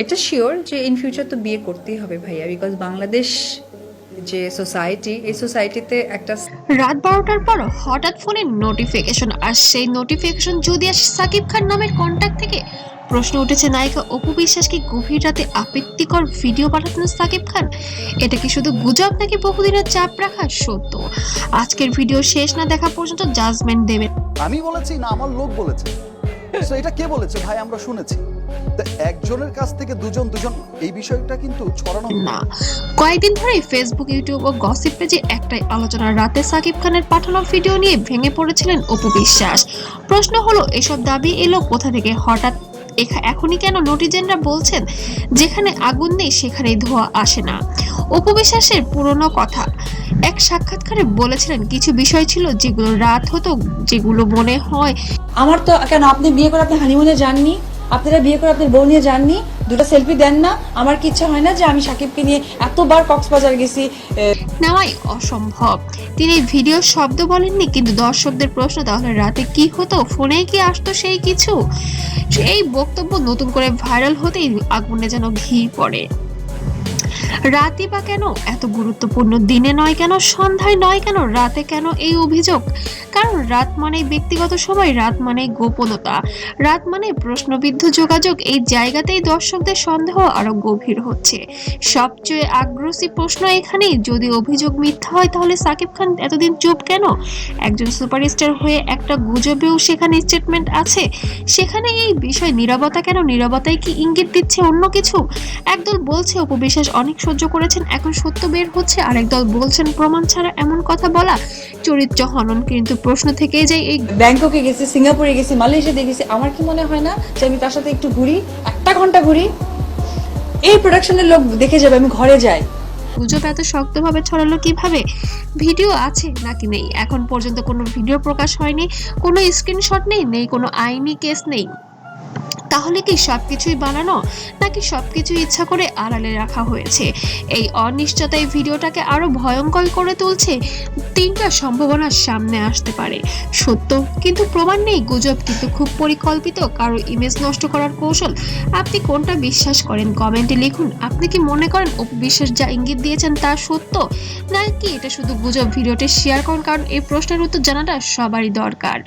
এটা শিওর যে in future তো বিয়ে করতেই হবে ভাইয়া, বিকজ বাংলাদেশ যে সোসাইটি, এই সোসাইটিতে একটা রাত 12টার পর হঠাৎ ফোনে নোটিফিকেশন, আর সেই নোটিফিকেশন যদি আসে সাকিব খান নামের কন্ট্যাক্ট থেকে। প্রশ্ন উঠেছে, নায়িকা অপু বিশ্বাসকে গভীর রাতে আপত্তিকর ভিডিও পাঠাতেন সাকিব খান? এটা কি শুধু গুজব নাকি বহুদিনের চাপ রাখা সত্য? আজকের ভিডিও শেষ না দেখা পর্যন্ত জাজমেন্ট দেবেন। আমি বলেছি না আমার লোক বলেছে? তো এটা কে বলেছে ভাই? আমরা শুনেছি। তো একজনের কাছ থেকে দুজন দুজন এই বিষয়টা কিন্তু ছড়ানো না, কয়েকদিন ধরে ফেসবুক, ইউটিউব ও গসিপ পেজে একটাই আলোচনা, রাতে সাকিব খানের পাঠানো ভিডিও নিয়ে ভেঙে পড়েছিলেন অপু বিশ্বাস। প্রশ্ন হলো, এসব দাবি এলো কোথা থেকে হঠাৎ? এখনই কেন নটিজেনরা বলছেন যেখানে আগুন নেই সেখানেই ধোঁয়া আসে না? অপু বিশ্বাসের পুরনো কথা, এক সাক্ষাৎকারে বলেছিলেন কিছু বিষয় ছিল যেগুলো রাত হতো, যেগুলো মনে হয়। আমার তো কেন, আপনি বিয়ে করে আপনি হানিমুনে যাননি? আপনারা বিয়ে করে আপনার বউ নিয়ে যাননি? দুটো সেলফি দেন না? আমার কি ইচ্ছা হয় না যে আমি সাকিবকে নিয়ে এতবার কক্সবাজার গেছি? নেওয়াই অসম্ভব। তিনি ভিডিও শব্দ বলেননি, কিন্তু দর্শকদের প্রশ্ন, তাহলে রাতে কি হতো? ফোনে কি আসতো সেই কিছু? এই বক্তব্য নতুন করে ভাইরাল হতেই আগুনে যেন ঘি পড়ে। রাতে বা কেন এত গুরুত্বপূর্ণ? দিনে নয় কেন, সন্ধ্যায় নয় কেন, রাতে কেন এই অভিযোগ? কারণ রাত মানেই ব্যক্তিগত সময়, রাত মানেই গোপনতা, রাত মানে প্রশ্নবিদ্ধ যোগাযোগ। এই জায়গাতেই দর্শকদের সন্দেহ আরো গভীর হচ্ছে। সবচেয়ে আগ্রাসী প্রশ্ন এখানেই, যদি অভিযোগ মিথ্যা হয় তাহলে সাকিব খান এতদিন চুপ কেন? একজন সুপারস্টার হয়ে একটা গুজবেও সেখানে স্টেটমেন্ট আছে, সেখানে এই বিষয় নীরবতা কেন? নীরবতায় কি ইঙ্গিত দিচ্ছে অন্য কিছু? একদল বলছে অপু বিশ্বাস অনেক সহ্য করেছেন, এখন সত্য বের হচ্ছে। আরেক দল বলছেন প্রমাণ ছাড়া এমন কথা বলা চরিত্র হনন। কিন্তু প্রশ্ন থেকেই যায়, এই ব্যাংককে গেছি, সিঙ্গাপুরে গেছি, মালয়েশিয়াতে গেছি, আমার কি মনে হয় না যে আমি তার সাথে একটু ঘুরি, একটা ঘন্টা ঘুরি? এই প্রোডাকশনের লোক দেখে যাবে আমি ঘরে যাই। গুজব এত শক্তভাবে ছড়ালো কিভাবে? ভিডিও আছে নাকি নেই? এখন পর্যন্ত কোনো ভিডিও প্রকাশ হয়নি, কোনো স্ক্রিনশট নেই, নেই কোনো আইনি কেস নেই। তাহলে কি সবকিছুই বানানো, নাকি সবকিছু ইচ্ছা করে আড়ালে রাখা হয়েছে? এই অনিশ্চয়তায় ভিডিওটাকে আরো ভয়ঙ্কর করে তুলছে। তিনটা সম্ভাবনা সামনে আসতে পারে: সত্য কিন্তু প্রমাণ নেই, গুজব কিন্তু খুব পরিকল্পিত, কারো ইমেজ নষ্ট করার কৌশল। আপনি কোনটা বিশ্বাস করেন? কমেন্টে লিখুন। আপনি কি মনে করেন অপু বিশ্বাস যা ইঙ্গিত দিয়েছেন তা সত্য, নাকি এটা শুধু গুজব? ভিডিওটি শেয়ার করুন, কারণ এই প্রশ্নের উত্তর জানাটা সবারই দরকার।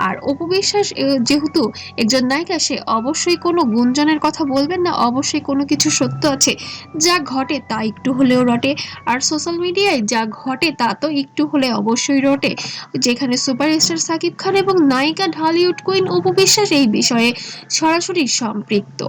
আর অপু বিশ্বাস যেহেতু একজন নায়িকা, সে অবশ্যই কোনো গুঞ্জনের কথা বলবেন না, অবশ্যই কোনো কিছু সত্য আছে। যা ঘটে তা একটু হলেও রটে, আর সোশ্যাল মিডিয়ায় যা ঘটে তা তো একটু হলে অবশ্যই রটে। যেখানে সুপারস্টার সাকিব খান এবং নায়িকা ঢালিউড কুইন অপু বিশ্বাস এই বিষয়ে সরাসরি সম্পৃক্ত।